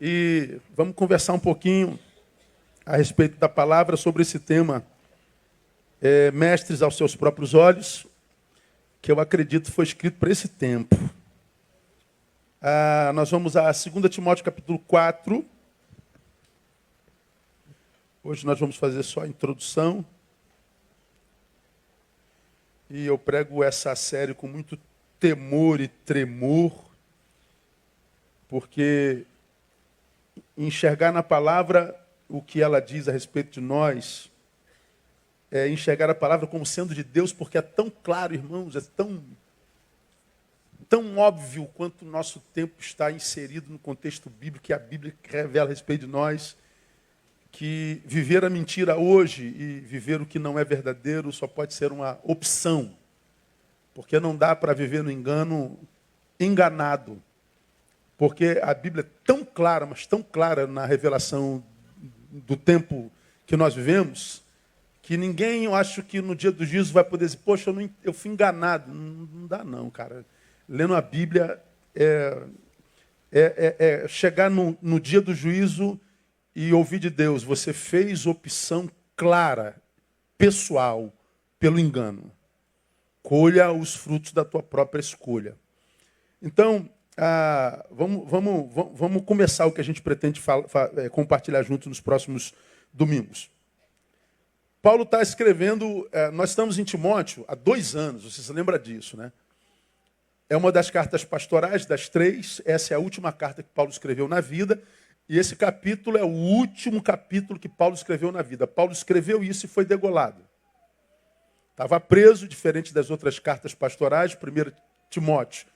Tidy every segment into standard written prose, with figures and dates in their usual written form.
e vamos conversar um pouquinho a respeito da palavra sobre esse tema, mestres aos seus próprios olhos, que eu acredito foi escrito para esse tempo. Nós vamos a 2 Timóteo capítulo 4. Hoje nós vamos fazer só a introdução. E eu prego essa série com muito temor e tremor, porque enxergar na palavra o que ela diz a respeito de nós, é enxergar a palavra como sendo de Deus, porque é tão claro, irmãos, é tão óbvio quanto o nosso tempo está inserido no contexto bíblico, que a Bíblia revela a respeito de nós, que viver a mentira hoje e viver o que não é verdadeiro só pode ser uma opção, porque não dá para viver no engano enganado, porque a Bíblia é tão clara, mas tão clara na revelação do tempo que nós vivemos, que ninguém, eu acho que no dia do juízo vai poder dizer, poxa, eu fui enganado. Não dá não, cara. Lendo a Bíblia é chegar no dia do juízo e ouvir de Deus, você fez opção clara, pessoal, pelo engano. Colha os frutos da tua própria escolha. Então, vamos começar o que a gente pretende compartilhar junto nos próximos domingos. Paulo está escrevendo, nós estamos em Timóteo há 2 anos, você se lembra disso, né? É uma das cartas pastorais, das 3, essa é a última carta que Paulo escreveu na vida, e esse capítulo é o último capítulo que Paulo escreveu na vida. Paulo escreveu isso e foi degolado. Estava preso, diferente das outras cartas pastorais, 1 Timóteo,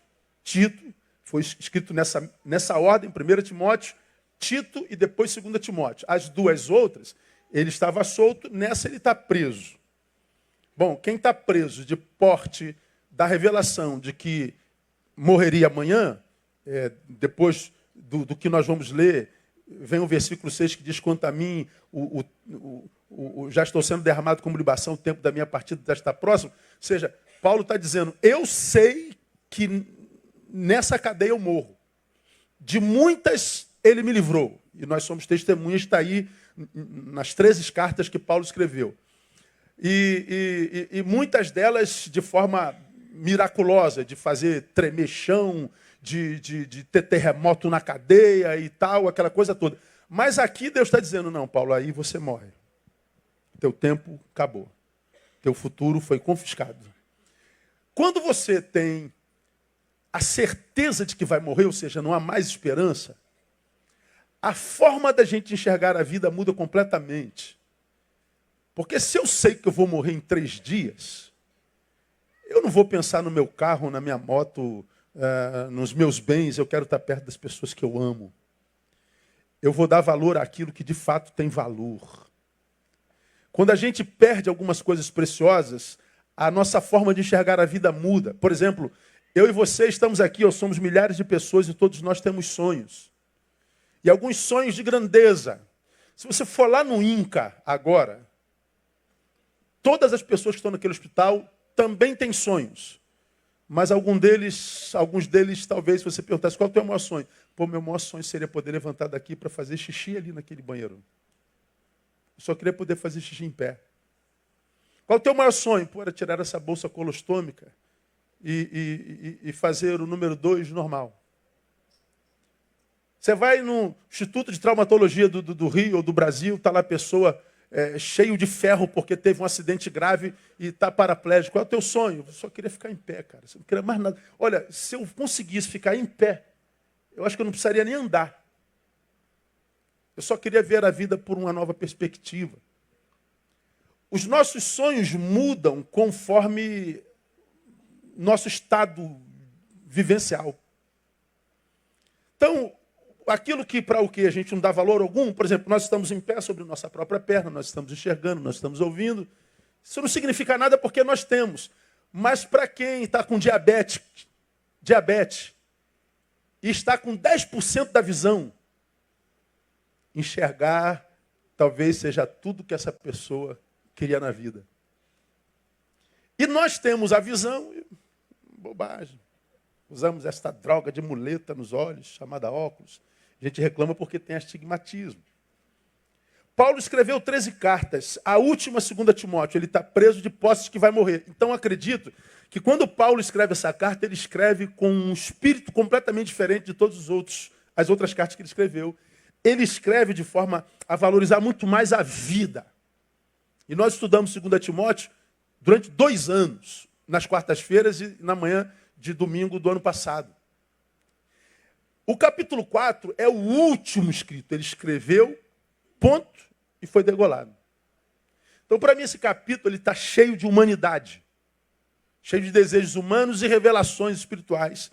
Tito, foi escrito nessa ordem, 1 Timóteo, Tito e depois 2 Timóteo. As duas outras, ele estava solto, nessa ele está preso. Bom, quem está preso de porte da revelação de que morreria amanhã, depois do que nós vamos ler, vem o versículo 6 que diz, quanto a mim, já estou sendo derramado como libação, o tempo da minha partida já está próximo. Ou seja, Paulo está dizendo, eu sei que nessa cadeia eu morro. De muitas ele me livrou. E nós somos testemunhas, está aí nas 13 cartas que Paulo escreveu. E muitas delas de forma miraculosa, de fazer tremer chão, de ter terremoto na cadeia e tal, aquela coisa toda. Mas aqui Deus está dizendo, não, Paulo, aí você morre. Teu tempo acabou. Teu futuro foi confiscado. Quando você tem a certeza de que vai morrer, ou seja, não há mais esperança, a forma da gente enxergar a vida muda completamente. Porque se eu sei que eu vou morrer em 3 dias, eu não vou pensar no meu carro, na minha moto, nos meus bens, eu quero estar perto das pessoas que eu amo. Eu vou dar valor àquilo que de fato tem valor. Quando a gente perde algumas coisas preciosas, a nossa forma de enxergar a vida muda. Por exemplo, eu e você estamos aqui, somos milhares de pessoas e todos nós temos sonhos. E alguns sonhos de grandeza. Se você for lá no INCA agora, todas as pessoas que estão naquele hospital também têm sonhos. Mas alguns deles, talvez, se você perguntasse, qual é o teu maior sonho? Pô, meu maior sonho seria poder levantar daqui para fazer xixi ali naquele banheiro. Eu só queria poder fazer xixi em pé. Qual é o teu maior sonho? Pô, era tirar essa bolsa colostômica e fazer o número 2 normal. Você vai no Instituto de Traumatologia do Rio ou do Brasil, está lá a pessoa cheio de ferro porque teve um acidente grave e está paraplégico. Qual é o teu sonho? Eu só queria ficar em pé, cara. Eu não queria mais nada. Olha, se eu conseguisse ficar em pé, eu acho que eu não precisaria nem andar. Eu só queria ver a vida por uma nova perspectiva. Os nossos sonhos mudam conforme nosso estado vivencial. Então, aquilo que para o que a gente não dá valor algum, por exemplo, nós estamos em pé sobre nossa própria perna, nós estamos enxergando, nós estamos ouvindo. Isso não significa nada porque nós temos. Mas para quem está com diabetes e está com 10% da visão, enxergar talvez seja tudo que essa pessoa queria na vida. E nós temos a visão, bobagem. Usamos esta droga de muleta nos olhos, chamada óculos. A gente reclama porque tem astigmatismo. Paulo escreveu 13 cartas. A última, 2 Timóteo, ele está preso de posse que vai morrer. Então, acredito que quando Paulo escreve essa carta, ele escreve com um espírito completamente diferente de as outras cartas que ele escreveu. Ele escreve de forma a valorizar muito mais a vida. E nós estudamos 2 Timóteo durante 2 anos, nas quartas-feiras e na manhã de domingo do ano passado. O capítulo 4 é o último escrito. Ele escreveu, ponto, e foi degolado. Então, para mim, esse capítulo está cheio de humanidade, cheio de desejos humanos e revelações espirituais.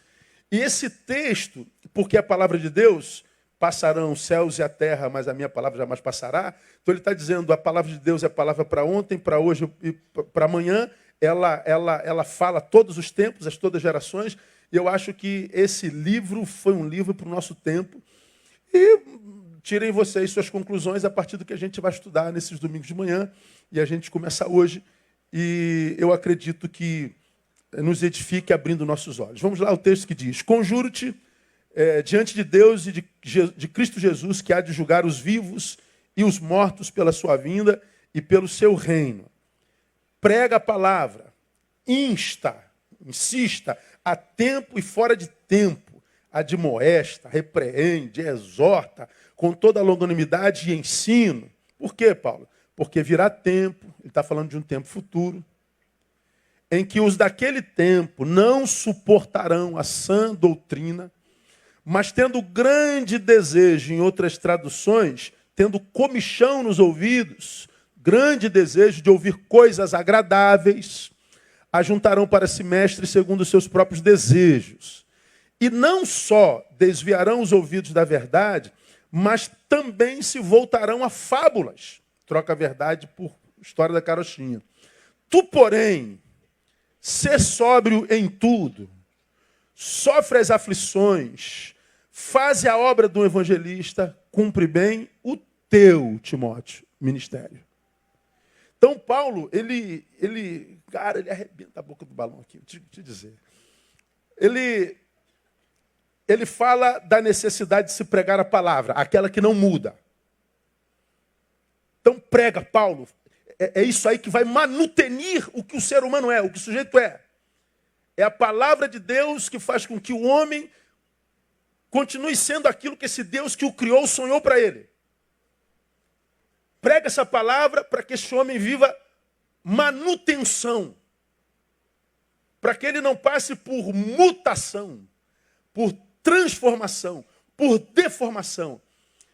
E esse texto, porque a palavra de Deus, passarão os céus e a terra, mas a minha palavra jamais passará. Então ele está dizendo, a palavra de Deus é a palavra para ontem, para hoje e para amanhã. Ela fala todos os tempos, todas as gerações. E eu acho que esse livro foi um livro para o nosso tempo. E tirem vocês suas conclusões a partir do que a gente vai estudar nesses domingos de manhã. E a gente começa hoje. E eu acredito que nos edifique abrindo nossos olhos. Vamos lá, o texto que diz: conjuro-te diante de Deus e de Cristo Jesus, que há de julgar os vivos e os mortos pela sua vinda e pelo seu reino. Prega a palavra, insista, a tempo e fora de tempo, admoesta, repreende, exorta, com toda a longanimidade e ensino. Por quê, Paulo? Porque virá tempo, ele está falando de um tempo futuro, em que os daquele tempo não suportarão a sã doutrina, mas tendo grande desejo, em outras traduções, tendo comichão nos ouvidos, grande desejo de ouvir coisas agradáveis, ajuntarão para si mestres segundo os seus próprios desejos. E não só desviarão os ouvidos da verdade, mas também se voltarão a fábulas. Troca a verdade por história da carochinha. Tu, porém, sê sóbrio em tudo, sofre as aflições, faze a obra do evangelista, cumpre bem o teu, Timóteo, ministério. Então, Paulo, ele arrebenta a boca do balão aqui, vou te dizer. Ele fala da necessidade de se pregar a palavra, aquela que não muda. Então, prega, Paulo. É isso aí que vai manutenir o que o ser humano é, o que o sujeito é. É a palavra de Deus que faz com que o homem continue sendo aquilo que esse Deus que o criou sonhou para ele. Prega essa palavra para que esse homem viva manutenção. Para que ele não passe por mutação, por transformação, por deformação.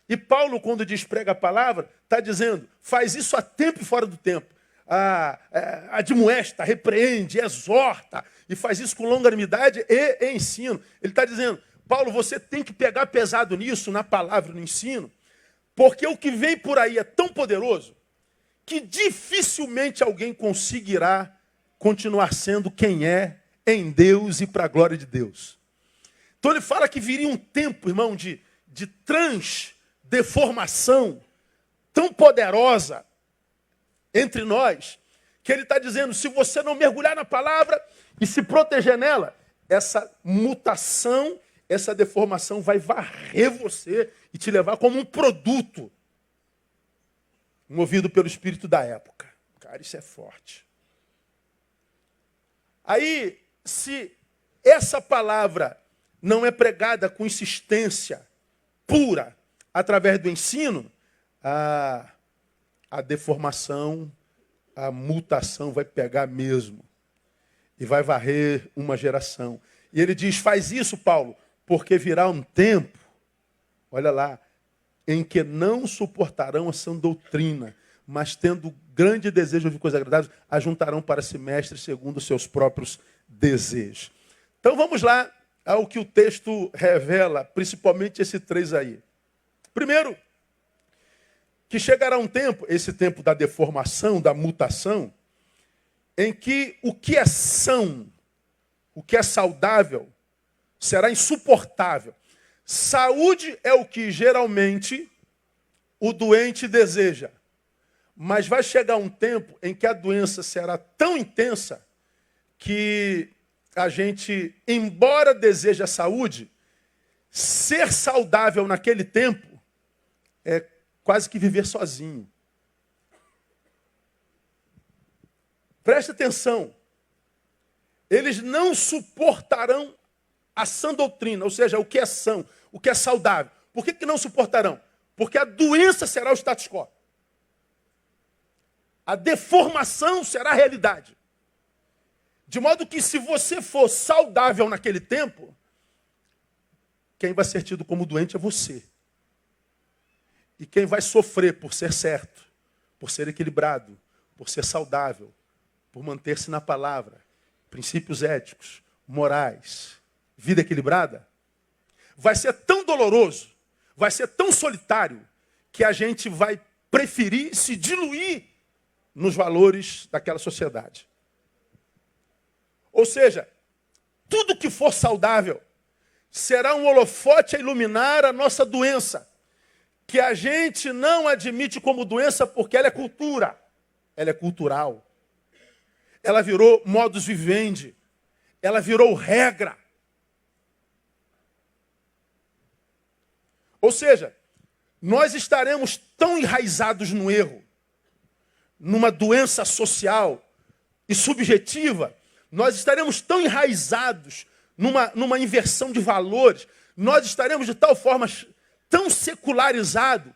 E Paulo, quando diz prega a palavra, está dizendo, faz isso a tempo e fora do tempo. Admoesta, repreende, exorta, e faz isso com longanimidade e ensino. Ele está dizendo, Paulo, você tem que pegar pesado nisso, na palavra, no ensino, porque o que vem por aí é tão poderoso que dificilmente alguém conseguirá continuar sendo quem é em Deus e para a glória de Deus. Então ele fala que viria um tempo, irmão, de transdeformação tão poderosa entre nós, que ele está dizendo, se você não mergulhar na palavra e se proteger nela, essa mutação, essa deformação vai varrer você e te levar como um produto movido pelo espírito da época. Cara, isso é forte. Aí, se essa palavra não é pregada com insistência pura, através do ensino, a deformação, a mutação vai pegar mesmo. E vai varrer uma geração. E ele diz, faz isso, Paulo, porque virá um tempo, olha lá, em que não suportarão a sã doutrina, mas tendo grande desejo de ouvir coisas agradáveis, ajuntarão para si mestres segundo os seus próprios desejos. Então vamos lá ao que o texto revela, principalmente esse 3 aí. Primeiro, que chegará um tempo, esse tempo da deformação, da mutação, em que o que é são, o que é saudável, será insuportável. Saúde é o que geralmente o doente deseja. Mas vai chegar um tempo em que a doença será tão intensa que a gente, embora deseje a saúde, ser saudável naquele tempo é quase que viver sozinho. Preste atenção. Eles não suportarão a sã doutrina, ou seja, o que é são, o que é saudável. Por que não suportarão? Porque a doença será o status quo. A deformação será a realidade. De modo que se você for saudável naquele tempo, quem vai ser tido como doente é você. E quem vai sofrer por ser certo, por ser equilibrado, por ser saudável, por manter-se na palavra, princípios éticos, morais, vida equilibrada, vai ser tão doloroso, vai ser tão solitário, que a gente vai preferir se diluir nos valores daquela sociedade. Ou seja, tudo que for saudável será um holofote a iluminar a nossa doença, que a gente não admite como doença porque ela é cultura, ela é cultural. Ela virou modus vivendi, ela virou regra. Ou seja, nós estaremos tão enraizados no erro, numa doença social e subjetiva, nós estaremos tão enraizados numa inversão de valores, nós estaremos de tal forma tão secularizados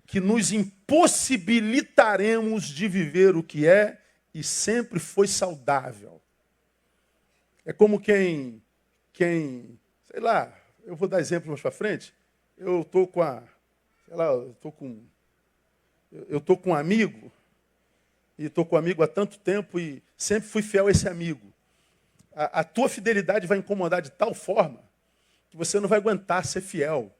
que nos impossibilitaremos de viver o que é e sempre foi saudável. É como quem, sei lá, eu vou dar exemplo mais para frente, eu estou com um amigo, e estou com um amigo há tanto tempo e sempre fui fiel a esse amigo. A tua fidelidade vai incomodar de tal forma que você não vai aguentar ser fiel.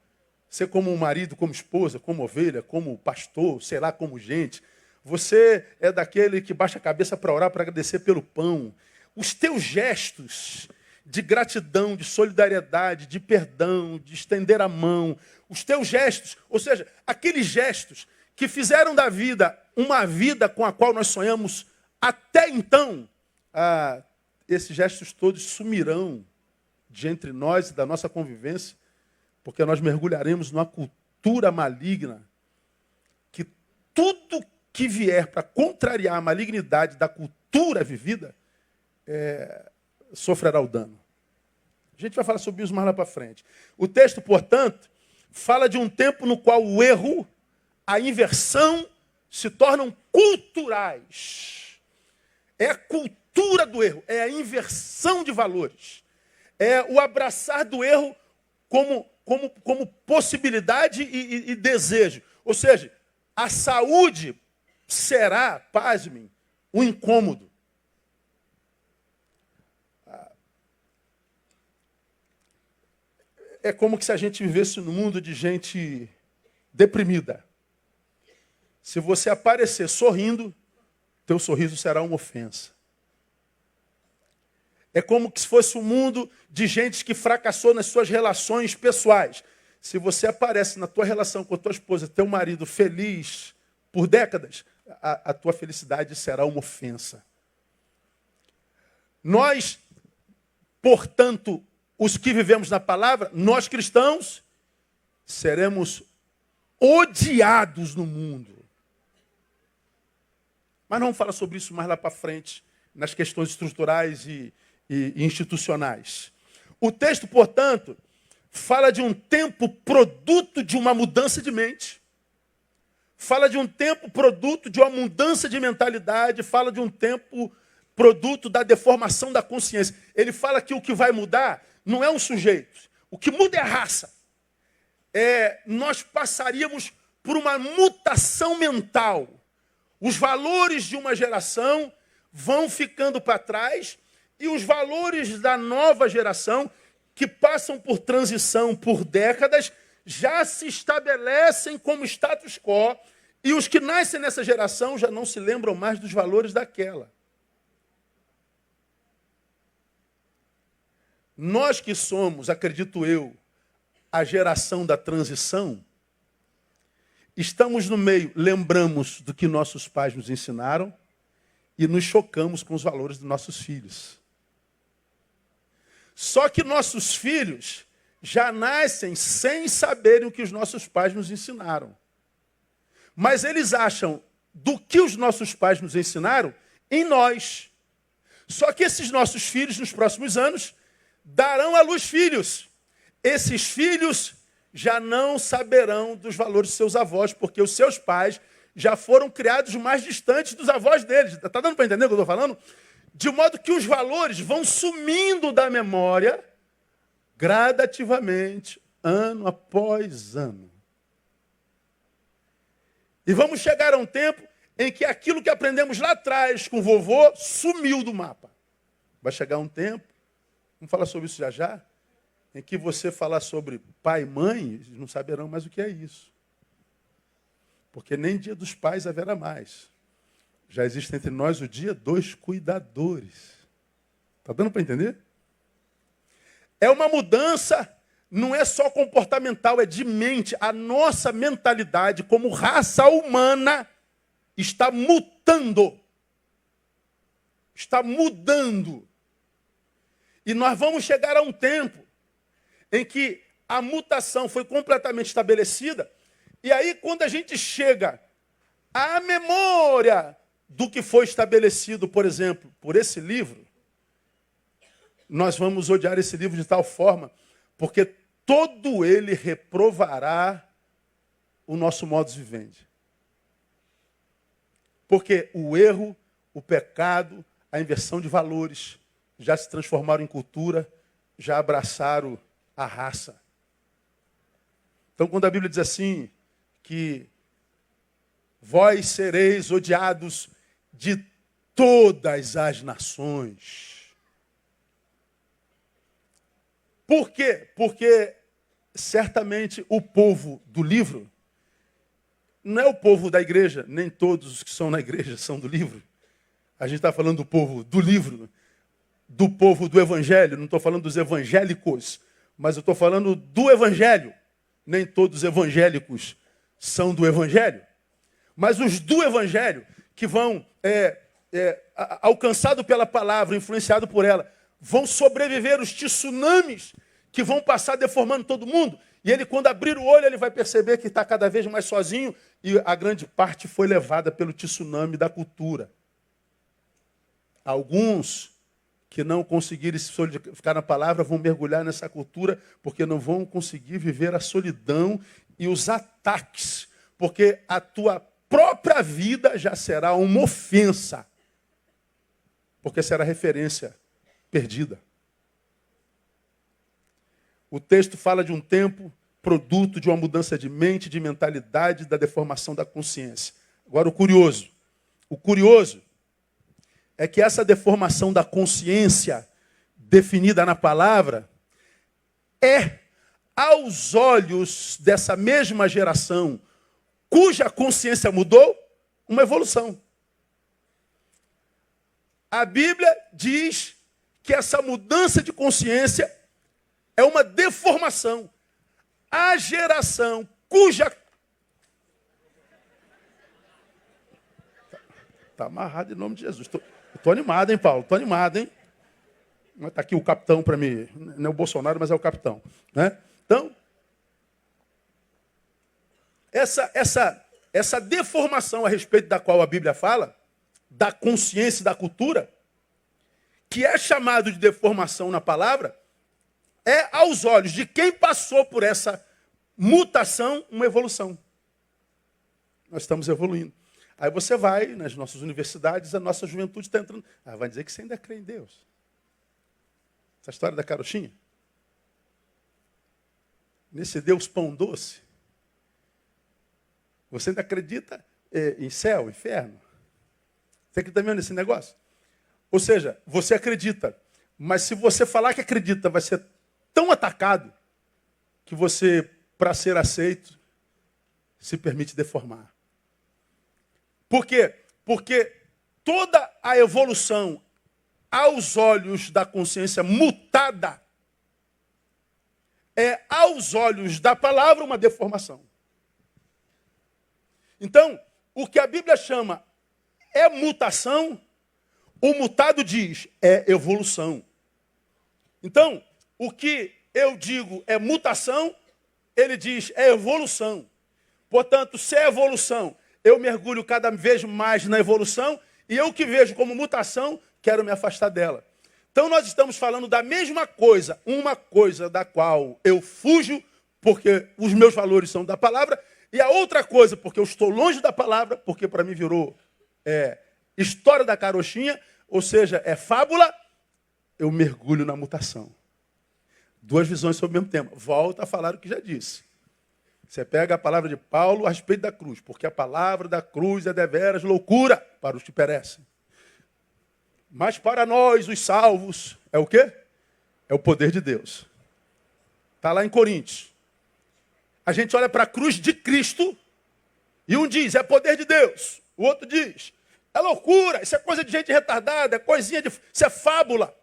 Ser como um marido, como esposa, como ovelha, como pastor, sei lá, como gente. Você é daquele que baixa a cabeça para orar, para agradecer pelo pão. Os teus gestos de gratidão, de solidariedade, de perdão, de estender a mão, os teus gestos, ou seja, aqueles gestos que fizeram da vida uma vida com a qual nós sonhamos até então, esses gestos todos sumirão de entre nós e da nossa convivência, porque nós mergulharemos numa cultura maligna que tudo que vier para contrariar a malignidade da cultura vivida sofrerá o dano. A gente vai falar sobre isso mais lá para frente. O texto, portanto, fala de um tempo no qual o erro, a inversão, se tornam culturais. É a cultura do erro, é a inversão de valores. É o abraçar do erro como possibilidade e desejo. Ou seja, a saúde será, pasmem, um incômodo. É como se a gente vivesse num mundo de gente deprimida. Se você aparecer sorrindo, teu sorriso será uma ofensa. É como se fosse um mundo de gente que fracassou nas suas relações pessoais. Se você aparece na tua relação com a tua esposa, teu marido feliz por décadas, a tua felicidade será uma ofensa. Nós, portanto, os que vivemos na palavra, nós cristãos, seremos odiados no mundo. Mas não vamos falar sobre isso mais lá para frente, nas questões estruturais e institucionais. O texto, portanto, fala de um tempo produto de uma mudança de mente. Fala de um tempo produto de uma mudança de mentalidade. Fala de um tempo produto da deformação da consciência. Ele fala que o que vai mudar não é um sujeito. O que muda é a raça. Nós passaríamos por uma mutação mental. Os valores de uma geração vão ficando para trás e os valores da nova geração, que passam por transição por décadas, já se estabelecem como status quo e os que nascem nessa geração já não se lembram mais dos valores daquela. Nós que somos, acredito eu, a geração da transição, estamos no meio, lembramos do que nossos pais nos ensinaram e nos chocamos com os valores dos nossos filhos. Só que nossos filhos já nascem sem saberem o que os nossos pais nos ensinaram. Mas eles acham do que os nossos pais nos ensinaram em nós. Só que esses nossos filhos, nos próximos anos, darão à luz filhos. Esses filhos já não saberão dos valores de seus avós, porque os seus pais já foram criados mais distantes dos avós deles. Está dando para entender o que eu estou falando? De modo que os valores vão sumindo da memória gradativamente, ano após ano. E vamos chegar a um tempo em que aquilo que aprendemos lá atrás com o vovô sumiu do mapa. Vai chegar um tempo, vamos falar sobre isso já já, em que você falar sobre pai e mãe, eles não saberão mais o que é isso. Porque nem dia dos pais haverá mais. Já existe entre nós o dia dos cuidadores. Está dando para entender? É uma mudança, não é só comportamental, é de mente. A nossa mentalidade como raça humana está mutando. Está mudando. E nós vamos chegar a um tempo em que a mutação foi completamente estabelecida. E aí, quando a gente chega à memória do que foi estabelecido, por exemplo, por esse livro, nós vamos odiar esse livro de tal forma, porque todo ele reprovará o nosso modus vivendi. Porque o erro, o pecado, a inversão de valores já se transformaram em cultura, já abraçaram a raça. Então, quando a Bíblia diz assim, que vós sereis odiados de todas as nações. Por quê? Porque certamente o povo do livro não é o povo da igreja, nem todos os que são na igreja são do livro. A gente está falando do povo do livro, do povo do evangelho, não estou falando dos evangélicos, mas eu estou falando do evangelho. Nem todos os evangélicos são do evangelho, mas os do evangelho que vão, alcançado pela palavra, influenciado por ela, vão sobreviver os tsunamis que vão passar deformando todo mundo. E ele, quando abrir o olho, ele vai perceber que está cada vez mais sozinho e a grande parte foi levada pelo tsunami da cultura. Alguns que não conseguirem se solidificar na palavra vão mergulhar nessa cultura porque não vão conseguir viver a solidão e os ataques, porque a tua própria vida já será uma ofensa, porque será referência perdida. O texto fala de um tempo produto de uma mudança de mente, de mentalidade, da deformação da consciência. Agora o curioso é que essa deformação da consciência definida na palavra é, aos olhos dessa mesma geração, cuja consciência mudou, uma evolução. A Bíblia diz que essa mudança de consciência é uma deformação. A geração cuja... Está amarrado em nome de Jesus. Estou animado, hein, Paulo? Estou animado, hein? Está aqui o capitão para mim. Não é o Bolsonaro, mas é o capitão. Né? Então, essa deformação a respeito da qual a Bíblia fala, da consciência e da cultura, que é chamado de deformação na palavra, é aos olhos de quem passou por essa mutação, uma evolução. Nós estamos evoluindo. Aí você vai nas nossas universidades, a nossa juventude está entrando. Vai dizer que você ainda crê em Deus. Essa história da carochinha. Nesse Deus pão doce. Você ainda acredita em céu, inferno? Você acredita mesmo nesse negócio? Ou seja, você acredita. Mas se você falar que acredita, vai ser tão atacado que você, para ser aceito, se permite deformar. Por quê? Porque toda a evolução aos olhos da consciência mutada é, aos olhos da palavra, uma deformação. Então, o que a Bíblia chama é mutação, o mutado diz é evolução. Então, o que eu digo é mutação, ele diz é evolução. Portanto, se é evolução, eu mergulho cada vez mais na evolução e eu que vejo como mutação, quero me afastar dela. Então nós estamos falando da mesma coisa, uma coisa da qual eu fujo porque os meus valores são da palavra e a outra coisa porque eu estou longe da palavra, porque para mim virou história da carochinha, ou seja, é fábula, eu mergulho na mutação. Duas visões sobre o mesmo tema. Volta a falar o que já disse. Você pega a palavra de Paulo a respeito da cruz, porque a palavra da cruz é deveras loucura para os que perecem. Mas para nós, os salvos, é o quê? É o poder de Deus. Está lá em Coríntios. A gente olha para a cruz de Cristo e um diz, é poder de Deus. O outro diz, é loucura, isso é coisa de gente retardada, é coisinha de... isso é fábula.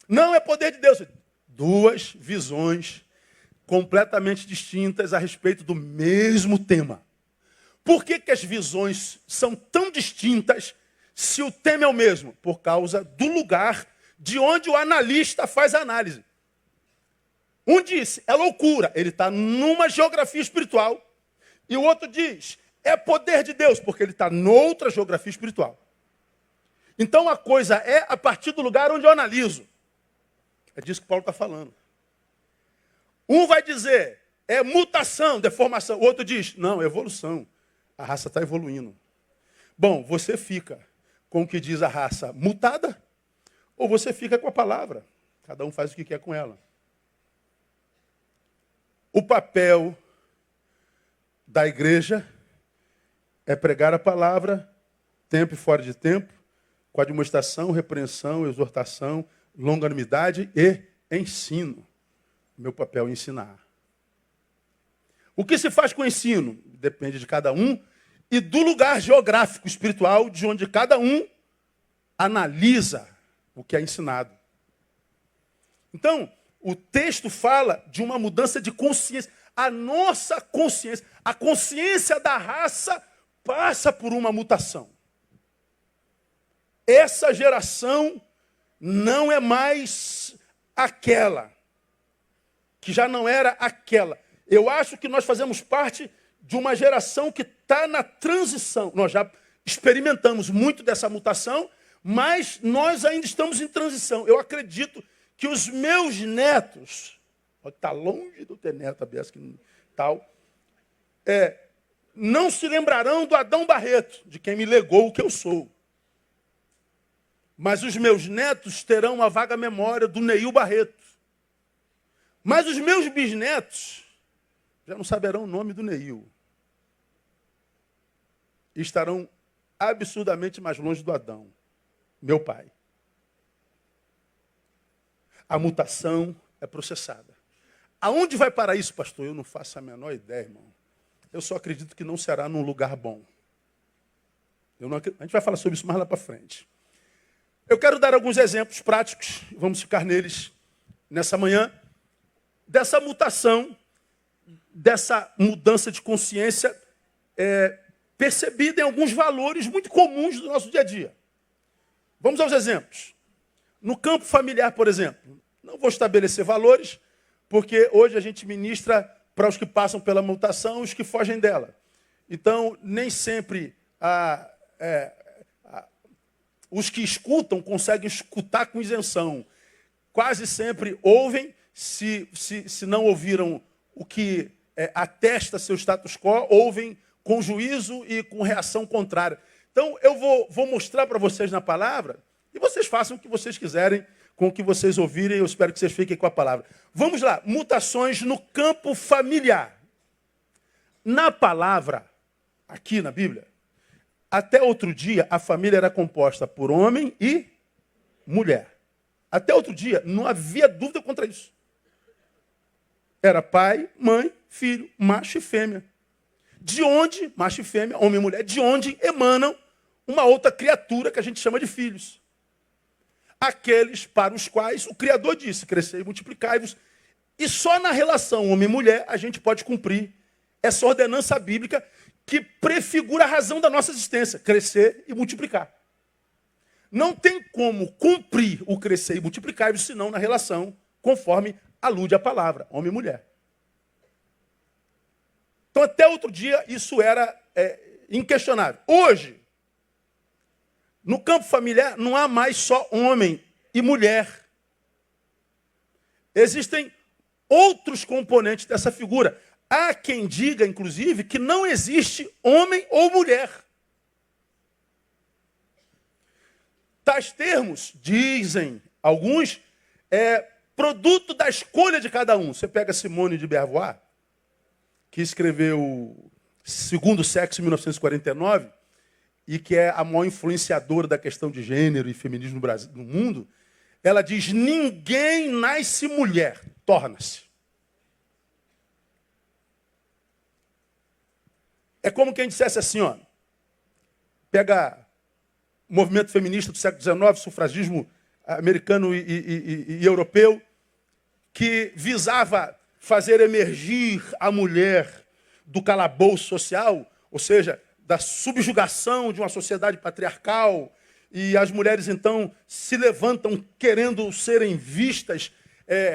Não é poder de Deus. Duas visões completamente distintas a respeito do mesmo tema. Por que as visões são tão distintas se o tema é o mesmo? Por causa do lugar de onde o analista faz a análise. Um disse, é loucura, ele está numa geografia espiritual. E o outro diz, é poder de Deus, porque ele está noutra geografia espiritual. Então a coisa é a partir do lugar onde eu analiso. É disso que Paulo está falando. Um vai dizer, é mutação, deformação. O outro diz, não, é evolução. A raça está evoluindo. Bom, você fica com o que diz a raça mutada, ou você fica com a palavra. Cada um faz o que quer com ela. O papel da igreja é pregar a palavra, tempo e fora de tempo, com admoestação, repreensão, exortação, longanimidade e ensino. Meu papel é ensinar. O que se faz com o ensino? Depende de cada um e do lugar geográfico, espiritual, de onde cada um analisa o que é ensinado. Então, o texto fala de uma mudança de consciência. A nossa consciência, a consciência da raça passa por uma mutação. Essa geração não é mais aquela, que já não era aquela. Eu acho que nós fazemos parte de uma geração que está na transição. Nós já experimentamos muito dessa mutação, mas nós ainda estamos em transição. Eu acredito que os meus netos, está longe de eu ter neto, tal, não se lembrarão do Adão Barreto, de quem me legou o que eu sou. Mas os meus netos terão uma vaga memória do Neil Barreto. Mas os meus bisnetos já não saberão o nome do Neil. E estarão absurdamente mais longe do Adão, meu pai. A mutação é processada. Aonde vai parar isso, pastor? Eu não faço a menor ideia, irmão. Eu só acredito que não será num lugar bom. A gente vai falar sobre isso mais lá para frente. Eu quero dar alguns exemplos práticos, vamos ficar neles nessa manhã, dessa mutação, dessa mudança de consciência percebida em alguns valores muito comuns do nosso dia a dia. Vamos aos exemplos. No campo familiar, por exemplo, não vou estabelecer valores, porque hoje a gente ministra para os que passam pela mutação e os que fogem dela. Então, nem sempre os que escutam conseguem escutar com isenção. Quase sempre ouvem, se não ouviram o que atesta seu status quo, ouvem com juízo e com reação contrária. Então, eu vou mostrar para vocês na palavra, e vocês façam o que vocês quiserem com o que vocês ouvirem, eu espero que vocês fiquem com a palavra. Vamos lá, mutações no campo familiar. Na palavra, aqui na Bíblia, até outro dia, a família era composta por homem e mulher. Até outro dia, não havia dúvida contra isso. Era pai, mãe, filho, macho e fêmea. De onde, macho e fêmea, homem e mulher, de onde emanam uma outra criatura que a gente chama de filhos. Aqueles para os quais o Criador disse, crescei e multiplicai-vos. E só na relação homem e mulher a gente pode cumprir essa ordenança bíblica que prefigura a razão da nossa existência, crescer e multiplicar. Não tem como cumprir o crescer e multiplicar-vos senão na relação conforme alude à palavra, homem e mulher. Então, até outro dia, isso era inquestionável. Hoje, no campo familiar, não há mais só homem e mulher. Existem outros componentes dessa figura. Há quem diga, inclusive, que não existe homem ou mulher. Tais termos, dizem alguns, é produto da escolha de cada um. Você pega Simone de Beauvoir, que escreveu Segundo Sexo, em 1949, e que é a maior influenciadora da questão de gênero e feminismo no Brasil, no mundo, ela diz, ninguém nasce mulher, torna-se. É como quem dissesse assim, ó, pega o movimento feminista do século XIX, sufragismo americano e europeu, que visava fazer emergir a mulher do calabouço social, ou seja, da subjugação de uma sociedade patriarcal, e as mulheres, então, se levantam querendo serem vistas,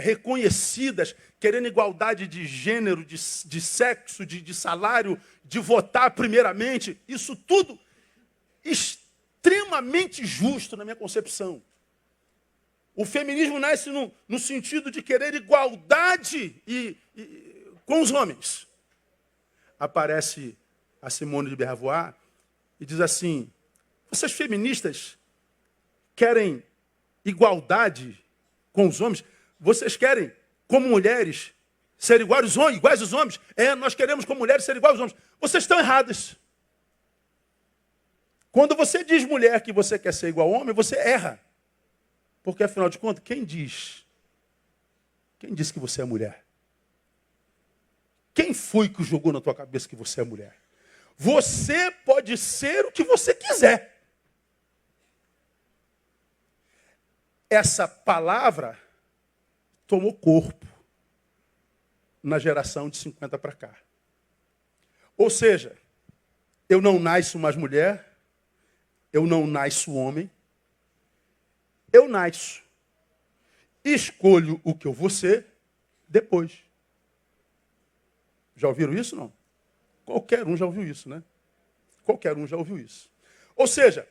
reconhecidas, querendo igualdade de gênero, de sexo, de salário, de votar primeiramente. Isso tudo extremamente justo na minha concepção. O feminismo nasce no sentido de querer igualdade com os homens. Aparece a Simone de Beauvoir e diz assim, vocês feministas querem igualdade com os homens? Vocês querem, como mulheres, ser iguais aos homens? Nós queremos, como mulheres, ser iguais aos homens. Vocês estão erradas. Quando você diz, mulher, que você quer ser igual ao homem, você erra. Porque, afinal de contas, quem diz? Quem disse que você é mulher? Quem foi que jogou na tua cabeça que você é mulher? Você pode ser o que você quiser. Essa palavra tomou corpo na geração de 50 para cá. Ou seja, eu não nasço mais mulher, eu não nasço homem, eu nasço, escolho o que eu vou ser depois. Já ouviram isso, não? Qualquer um já ouviu isso, né? Qualquer um já ouviu isso. Ou seja,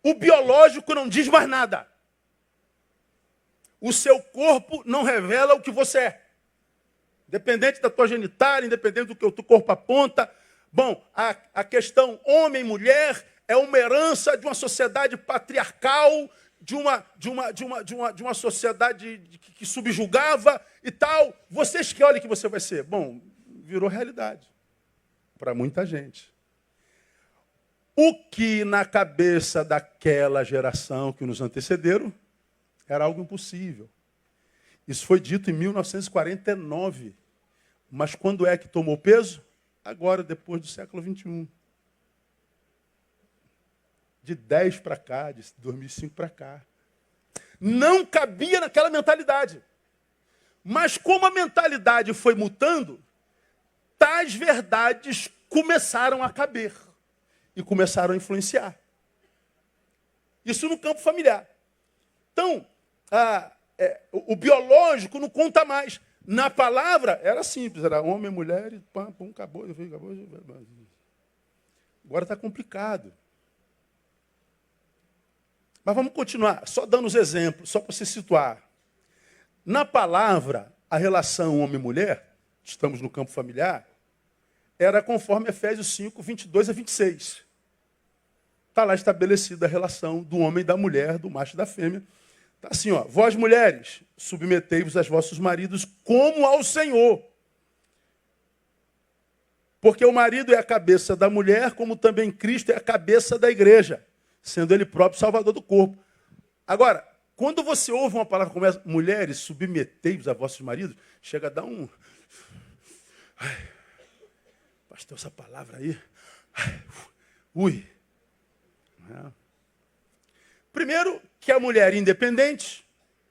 o biológico não diz mais nada. O seu corpo não revela o que você é. Independente da tua genitália, independente do que o teu corpo aponta. Bom, a questão homem e mulher é uma herança de uma sociedade patriarcal, de uma sociedade que subjugava e tal. Você escolhe o que você vai ser. Bom, virou realidade para muita gente. O que na cabeça daquela geração que nos antecederam era algo impossível. Isso foi dito em 1949. Mas quando é que tomou peso? Agora, depois do século XXI. De 10 para cá, de 2005 para cá. Não cabia naquela mentalidade. Mas como a mentalidade foi mutando, tais verdades começaram a caber. E começaram a influenciar. Isso no campo familiar. Então, o biológico não conta mais. Na palavra, era simples. Era homem, mulher, e pam, pum, acabou. Agora está complicado. Mas vamos continuar, só dando os exemplos, só para se situar. Na palavra, a relação homem-mulher, estamos no campo familiar, era conforme Efésios 5, 22 a 26. Está lá estabelecida a relação do homem e da mulher, do macho e da fêmea. Está assim, ó, vós mulheres, submetei-vos aos vossos maridos como ao Senhor. Porque o marido é a cabeça da mulher, como também Cristo é a cabeça da igreja, sendo ele próprio salvador do corpo. Agora, quando você ouve uma palavra como essa, mulheres, submetei-vos a vossos maridos, chega a dar um... Ai, pastor, essa palavra aí... Ai, ui. Primeiro, que a mulher é independente,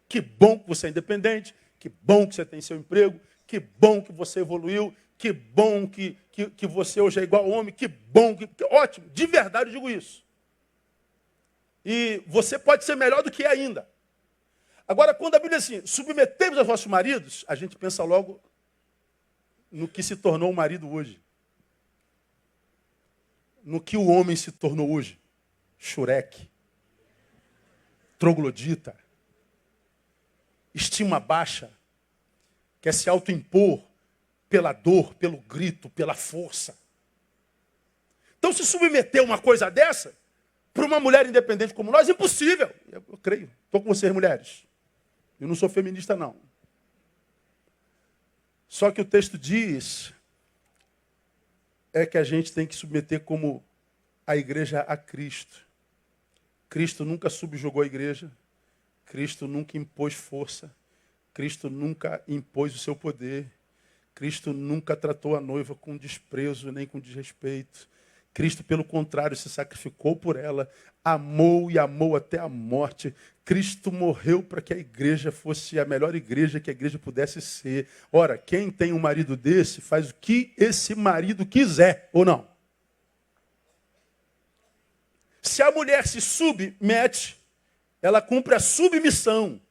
que bom que você é independente, que bom que você tem seu emprego, que bom que você evoluiu, que bom que você hoje é igual ao homem, que bom, que ótimo, de verdade eu digo isso. E você pode ser melhor do que é ainda. Agora, quando a Bíblia diz assim, submetei-vos aos vossos maridos, a gente pensa logo no que se tornou o marido hoje. No que o homem se tornou hoje. Xureque. Troglodita. Estima baixa. Quer se autoimpor pela dor, pelo grito, pela força. Então, se submeter uma coisa dessa, para uma mulher independente como nós, impossível. Eu creio. Estou com vocês, mulheres. Eu não sou feminista, não. Só que o texto diz que a gente tem que submeter como a igreja a Cristo. Cristo nunca subjugou a igreja. Cristo nunca impôs força. Cristo nunca impôs o seu poder. Cristo nunca tratou a noiva com desprezo nem com desrespeito. Cristo, pelo contrário, se sacrificou por ela, amou e amou até a morte. Cristo morreu para que a igreja fosse a melhor igreja que a igreja pudesse ser. Ora, quem tem um marido desse, faz o que esse marido quiser, ou não? Se a mulher se submete, ela cumpre a submissão.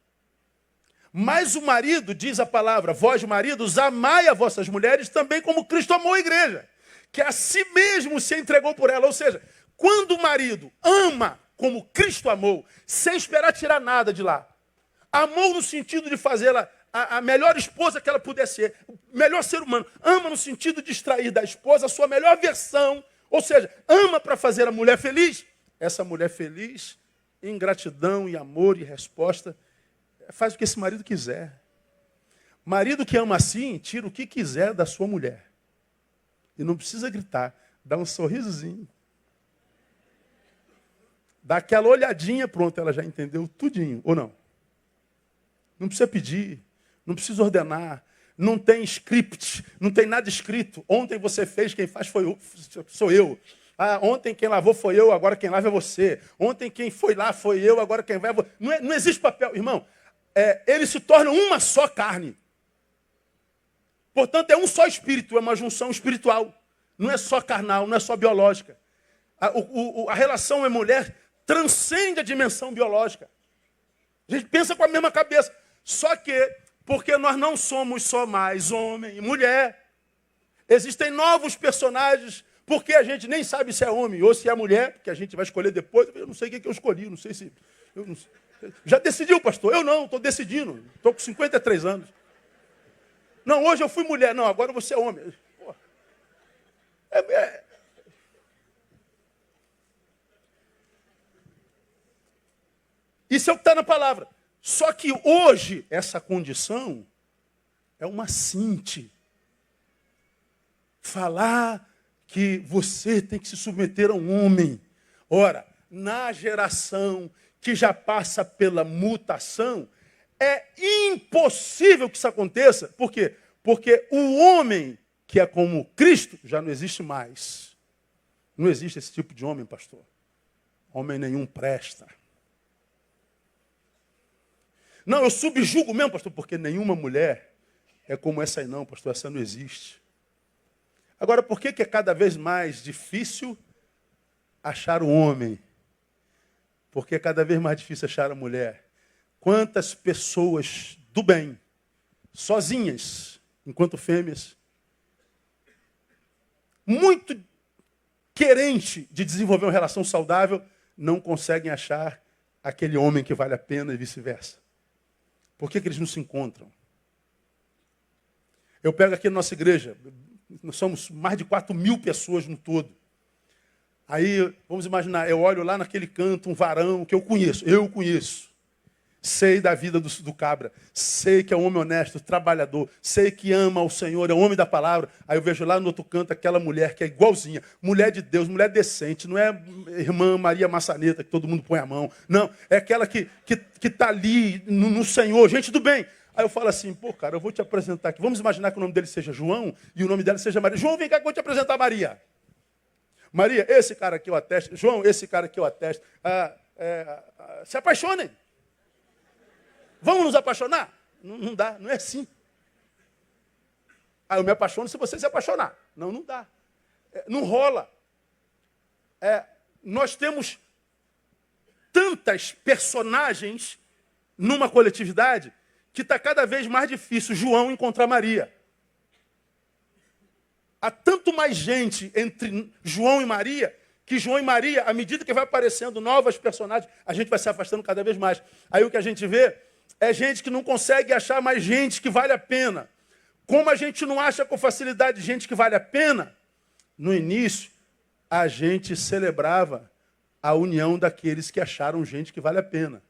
Mas o marido, diz a palavra, vós maridos, amai as vossas mulheres também como Cristo amou a igreja, que a si mesmo se entregou por ela. Ou seja, quando o marido ama como Cristo amou, sem esperar tirar nada de lá, amou no sentido de fazê-la a melhor esposa que ela pudesse ser, o melhor ser humano, ama no sentido de extrair da esposa a sua melhor versão, ou seja, ama para fazer a mulher feliz. Essa mulher feliz, em gratidão e amor e resposta, faz o que esse marido quiser. Marido que ama assim, tira o que quiser da sua mulher. E não precisa gritar, dá um sorrisozinho. Dá aquela olhadinha, pronto, ela já entendeu tudinho, ou não? Não precisa pedir, não precisa ordenar, não tem script, não tem nada escrito. Ontem você fez, quem faz sou eu. Ontem quem lavou foi eu, agora quem lava é você. Ontem quem foi lá foi eu, agora quem vai é você. Não existe papel, irmão. Eles se tornam uma só carne. Portanto, é um só espírito, é uma junção espiritual. Não é só carnal, não é só biológica. A relação é mulher transcende a dimensão biológica. A gente pensa com a mesma cabeça. Só que, porque nós não somos só mais homem e mulher, existem novos personagens, porque a gente nem sabe se é homem ou se é mulher, porque a gente vai escolher depois. Eu não sei o que eu escolhi, não sei se... Eu não sei. Já decidiu, pastor? Eu não, estou decidindo. Estou com 53 anos. Não, hoje eu fui mulher. Não, agora você é homem. Pô. Isso é o que está na palavra. Só que hoje, essa condição é uma cinte. Falar que você tem que se submeter a um homem. Ora, na geração que já passa pela mutação, é impossível que isso aconteça. Por quê? Porque o homem que é como Cristo já não existe mais. Não existe esse tipo de homem, pastor. Homem nenhum presta. Não, eu subjugo mesmo, pastor, porque nenhuma mulher é como essa aí não, pastor. Essa não existe. Agora, por que é cada vez mais difícil achar o homem? Porque é cada vez mais difícil achar a mulher. Quantas pessoas do bem, sozinhas, enquanto fêmeas, muito querente de desenvolver uma relação saudável, não conseguem achar aquele homem que vale a pena e vice-versa. Por que eles não se encontram? Eu pego aqui na nossa igreja, nós somos mais de 4.000 pessoas no todo. Aí, vamos imaginar, eu olho lá naquele canto um varão que eu conheço. Sei da vida do cabra, sei que é um homem honesto, trabalhador, sei que ama ao Senhor, é um homem da palavra. Aí eu vejo lá no outro canto aquela mulher que é igualzinha, mulher de Deus, mulher decente, não é irmã Maria Maçaneta que todo mundo põe a mão. Não, é aquela que está ali no Senhor, gente do bem. Aí eu falo assim, pô, cara, eu vou te apresentar aqui. Vamos imaginar que o nome dele seja João e o nome dela seja Maria. João, vem cá que eu vou te apresentar a Maria. Maria, esse cara aqui eu atesto. João, esse cara aqui eu atesto. Se apaixonem. Vamos nos apaixonar? Não dá, não é assim. Eu me apaixono se você se apaixonar. Não dá. Não rola. Nós temos tantas personagens numa coletividade que está cada vez mais difícil João encontrar Maria. Há tanto mais gente entre João e Maria, que João e Maria, à medida que vai aparecendo novas personagens, a gente vai se afastando cada vez mais. Aí o que a gente vê é gente que não consegue achar mais gente que vale a pena. Como a gente não acha com facilidade gente que vale a pena, no início, a gente celebrava a união daqueles que acharam gente que vale a pena.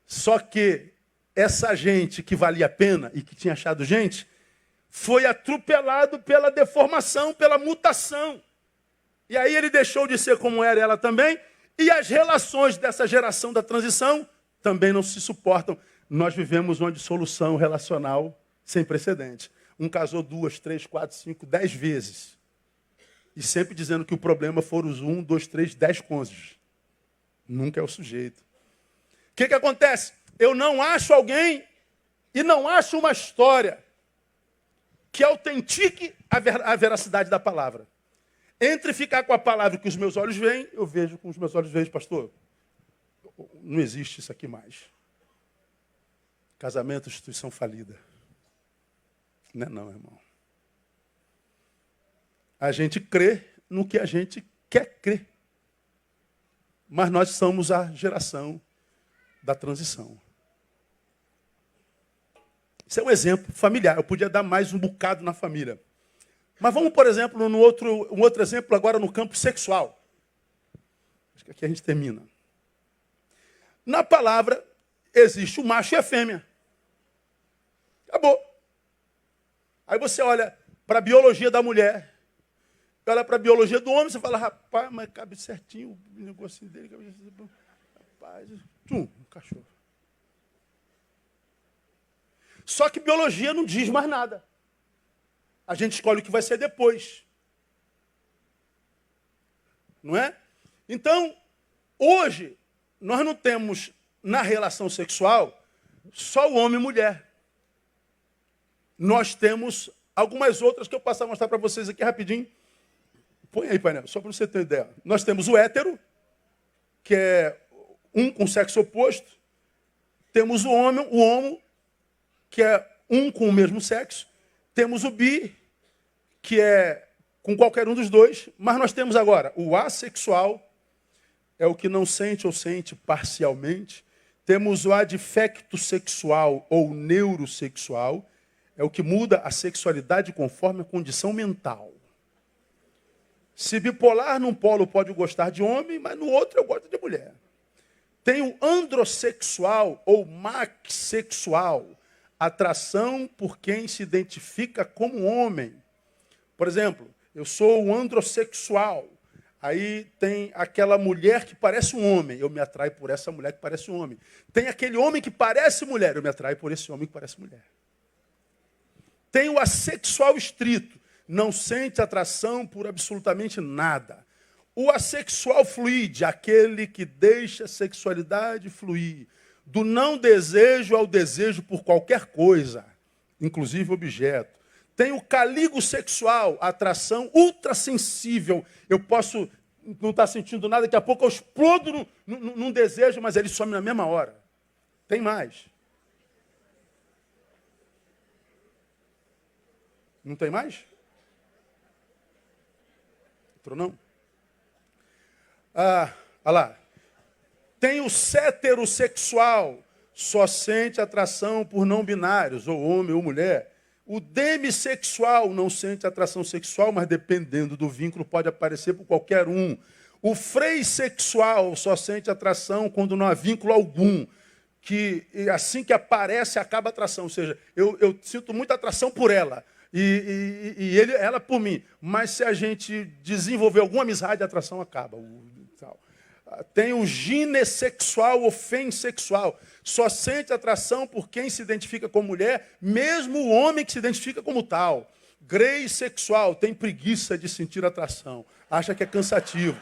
Só que essa gente que valia a pena e que tinha achado gente, foi atropelado pela deformação, pela mutação. E aí ele deixou de ser como era ela também, e as relações dessa geração da transição também não se suportam. Nós vivemos uma dissolução relacional sem precedente. Um casou 2, 3, 4, 5, 10 vezes. E sempre dizendo que o problema foram os 1, 2, 3, 10 cônjuges. Nunca é o sujeito. O que acontece? Eu não acho alguém e não acho uma história que autentique a veracidade da palavra. Entre ficar com a palavra que os meus olhos veem, eu vejo com os meus olhos vejo, pastor, não existe isso aqui mais. Casamento, instituição falida. Não é não, irmão. A gente crê no que a gente quer crer. Mas nós somos a geração da transição. Isso é um exemplo familiar. Eu podia dar mais um bocado na família. Mas vamos, por exemplo, um outro exemplo agora no campo sexual. Acho que aqui a gente termina. Na palavra, existe o macho e a fêmea. Acabou. Aí você olha para a biologia da mulher, olha para a biologia do homem, você fala, rapaz, mas cabe certinho o negocinho dele. Cabe certinho. Rapaz, um cachorro. Só que biologia não diz mais nada. A gente escolhe o que vai ser depois. Não é? Então, hoje, nós não temos na relação sexual só o homem e mulher. Nós temos algumas outras que eu passo a mostrar para vocês aqui rapidinho. Põe aí, painel, só para você ter ideia. Nós temos o hétero, que é um com sexo oposto. Temos o homo, que é um com o mesmo sexo. Temos o bi, que é com qualquer um dos dois. Mas nós temos agora o assexual, é o que não sente ou sente parcialmente. Temos o adfecto sexual ou neurosexual, é o que muda a sexualidade conforme a condição mental. Se bipolar, num polo pode gostar de homem, mas no outro eu gosto de mulher. Tem o androssexual ou maxsexual, atração por quem se identifica como homem. Por exemplo, eu sou um androssexual. Aí tem aquela mulher que parece um homem. Eu me atraio por essa mulher que parece um homem. Tem aquele homem que parece mulher. Eu me atraio por esse homem que parece mulher. Tem o assexual estrito. Não sente atração por absolutamente nada. O assexual fluide, aquele que deixa a sexualidade fluir. Do não desejo ao desejo por qualquer coisa, inclusive objeto. Tem o caligussexual, atração ultrassensível. Eu posso não estar sentindo nada, daqui a pouco eu explodo num desejo, mas ele some na mesma hora. Tem mais. Não tem mais? Entrou não? Olha lá. Tem o heterossexual, só sente atração por não binários, ou homem ou mulher. O demissexual não sente atração sexual, mas dependendo do vínculo pode aparecer por qualquer um. O freissexual só sente atração quando não há vínculo algum. Que assim que aparece, acaba a atração. Ou seja, eu sinto muita atração por ela. E ela por mim. Mas se a gente desenvolver alguma amizade, a atração acaba. Tem o ginessexual ou fensexual. Só sente atração por quem se identifica como mulher, mesmo o homem que se identifica como tal. Greissexual tem preguiça de sentir atração. Acha que é cansativo.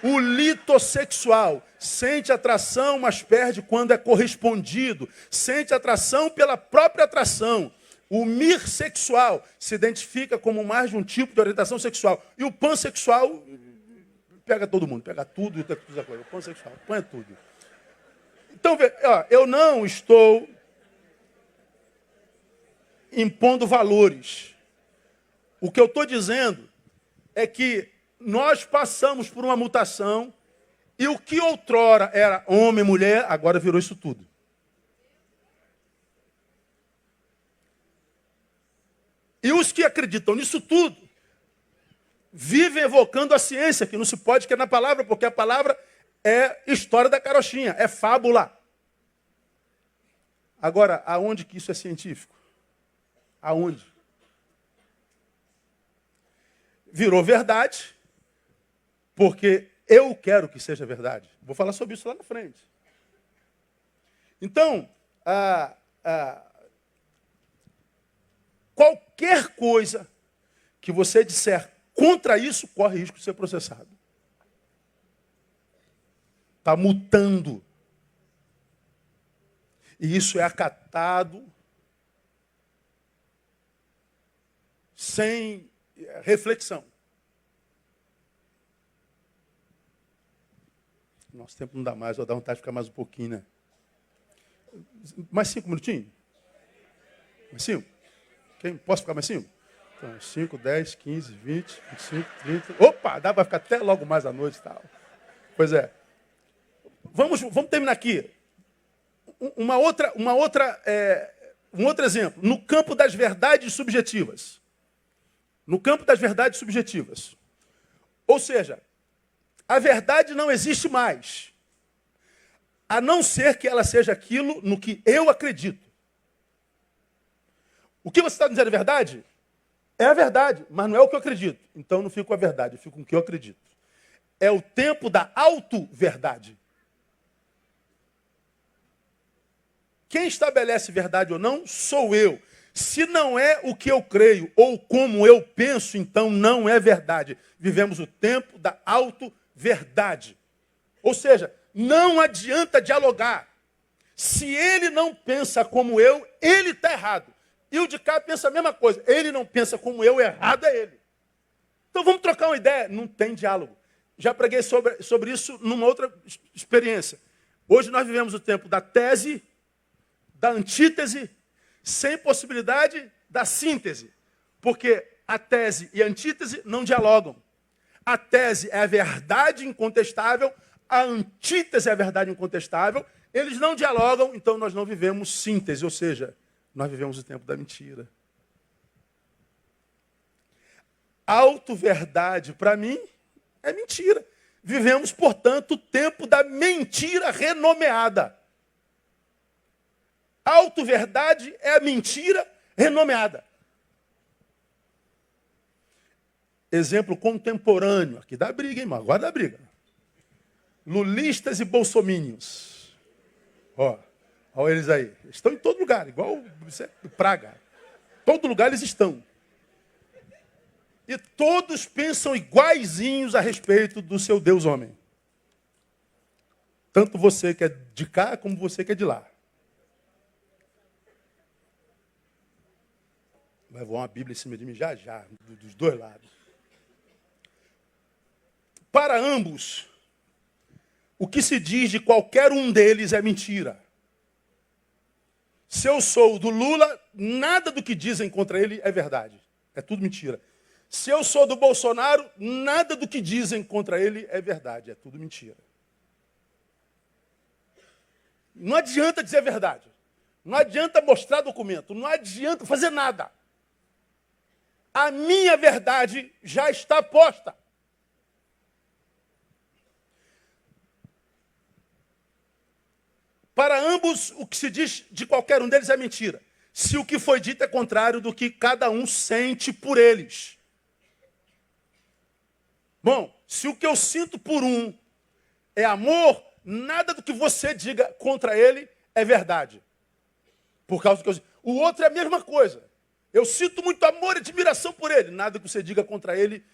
O litossexual sente atração, mas perde quando é correspondido. Sente atração pela própria atração. O mirsexual se identifica como mais de um tipo de orientação sexual. E o pansexual pega todo mundo, pega tudo e coisa. O pansexual, põe tudo. Então, ó, eu não estou impondo valores. O que eu estou dizendo é que nós passamos por uma mutação e o que outrora era homem e mulher, agora virou isso tudo. E os que acreditam nisso tudo vivem evocando a ciência, que não se pode que é na palavra, porque a palavra é história da carochinha, é fábula. Agora, aonde que isso é científico? Aonde? Virou verdade, porque eu quero que seja verdade. Vou falar sobre isso lá na frente. Então, qualquer coisa que você disser contra isso, corre risco de ser processado. Está mutando. E isso é acatado sem reflexão. Nosso tempo não dá mais, vou dar vontade de ficar mais um pouquinho, né? Mais 5 minutinhos? Mais 5? Posso ficar mais 5? Então, 5, 10, 15, 20, 25, 30. Opa, dá para ficar até logo mais à noite e tal. Pois é. Vamos terminar aqui. Um outro exemplo. No campo das verdades subjetivas. No campo das verdades subjetivas. Ou seja, a verdade não existe mais. A não ser que ela seja aquilo no que eu acredito. O que você está dizendo é verdade? É a verdade, mas não é o que eu acredito. Então eu não fico com a verdade, eu fico com o que eu acredito. É o tempo da auto-verdade. Quem estabelece verdade ou não sou eu. Se não é o que eu creio ou como eu penso, então não é verdade. Vivemos o tempo da auto-verdade. Ou seja, não adianta dialogar. Se ele não pensa como eu, ele está errado. E o de cá pensa a mesma coisa. Ele não pensa como eu, errado é ele. Então vamos trocar uma ideia. Não tem diálogo. Já preguei sobre isso numa outra experiência. Hoje nós vivemos o tempo da tese, da antítese, sem possibilidade da síntese. Porque a tese e a antítese não dialogam. A tese é a verdade incontestável, a antítese é a verdade incontestável. Eles não dialogam, então nós não vivemos síntese, ou seja, nós vivemos o tempo da mentira. Auto-verdade, para mim, é mentira. Vivemos, portanto, o tempo da mentira renomeada. Auto-verdade é a mentira renomeada. Exemplo contemporâneo. Aqui dá briga, hein, irmão? Agora dá briga. Lulistas e bolsomínios. Olha eles aí. Estão em todo lugar, igual praga. Todo lugar eles estão. E todos pensam iguaizinhos a respeito do seu Deus homem. Tanto você que é de cá, como você que é de lá. Vai voar uma Bíblia em cima de mim já, dos dois lados. Para ambos, o que se diz de qualquer um deles é mentira. Se eu sou do Lula, nada do que dizem contra ele é verdade. É tudo mentira. Se eu sou do Bolsonaro, nada do que dizem contra ele é verdade. É tudo mentira. Não adianta dizer a verdade. Não adianta mostrar documento. Não adianta fazer nada. A minha verdade já está posta. Para ambos, o que se diz de qualquer um deles é mentira. Se o que foi dito é contrário do que cada um sente por eles. Bom, se o que eu sinto por um é amor, nada do que você diga contra ele é verdade. Por causa do que o outro é a mesma coisa. Eu sinto muito amor e admiração por ele. Nada que você diga contra ele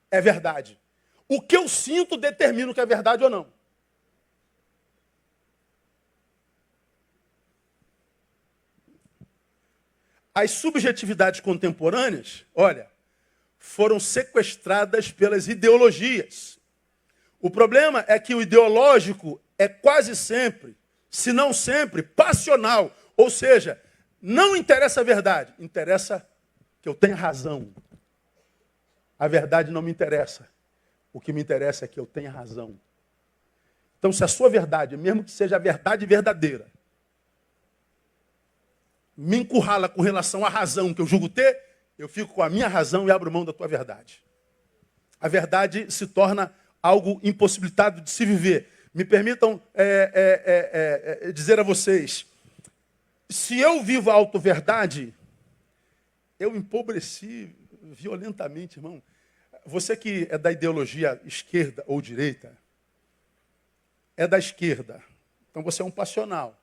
é verdade. O que eu sinto determina o que é verdade ou não. As subjetividades contemporâneas, olha, foram sequestradas pelas ideologias. O problema é que o ideológico é quase sempre se não sempre, passional. Ou seja, não interessa a verdade, interessa que eu tenha razão. A verdade não me interessa. O que me interessa é que eu tenha razão. Então, se a sua verdade, mesmo que seja a verdade verdadeira, me encurrala com relação à razão que eu julgo ter, eu fico com a minha razão e abro mão da tua verdade. A verdade se torna algo impossibilitado de se viver. Me permitam dizer a vocês, se eu vivo a auto-verdade, eu empobreci violentamente, irmão. Você que é da ideologia esquerda ou direita, é da esquerda, então você é um passional.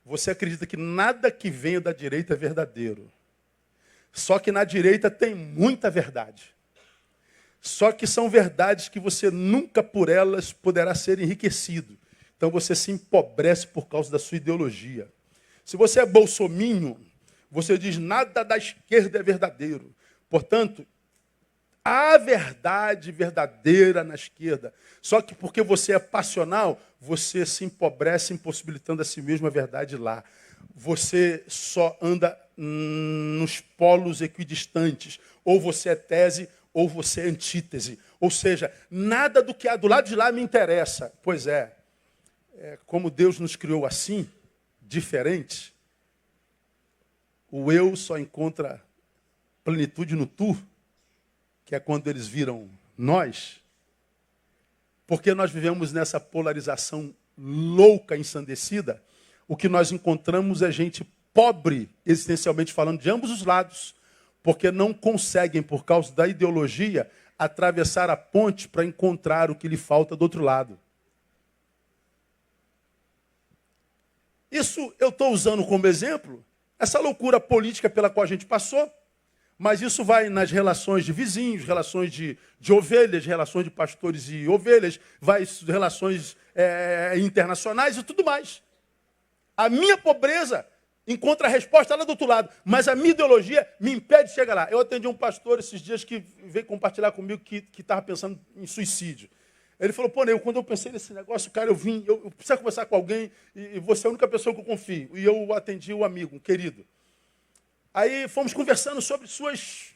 Você acredita que nada que venha da direita é verdadeiro. Só que na direita tem muita verdade. Só que são verdades que você nunca por elas poderá ser enriquecido. Então você se empobrece por causa da sua ideologia. Se você é bolsominho, você diz nada da esquerda é verdadeiro. Portanto, há verdade verdadeira na esquerda. Só que porque você é passional, você se empobrece, impossibilitando a si mesmo a verdade lá. Você só anda nos polos equidistantes. Ou você é tese, ou você é antítese. Ou seja, nada do que há do lado de lá me interessa. Pois é, como Deus nos criou assim, diferente, o eu só encontra plenitude no tu, que é quando eles viram nós, porque nós vivemos nessa polarização louca, ensandecida, o que nós encontramos é gente pobre, existencialmente falando, de ambos os lados, porque não conseguem, por causa da ideologia, atravessar a ponte para encontrar o que lhe falta do outro lado. Isso eu estou usando como exemplo, essa loucura política pela qual a gente passou, mas isso vai nas relações de vizinhos, relações de ovelhas, relações de pastores e ovelhas, vai relações internacionais e tudo mais. A minha pobreza encontra a resposta lá do outro lado, mas a minha ideologia me impede de chegar lá. Eu atendi um pastor esses dias que veio compartilhar comigo que estava pensando em suicídio. Ele falou, pô, quando eu pensei nesse negócio, cara, eu preciso conversar com alguém e você é a única pessoa que eu confio. E eu atendi um amigo, um querido. Aí fomos conversando sobre suas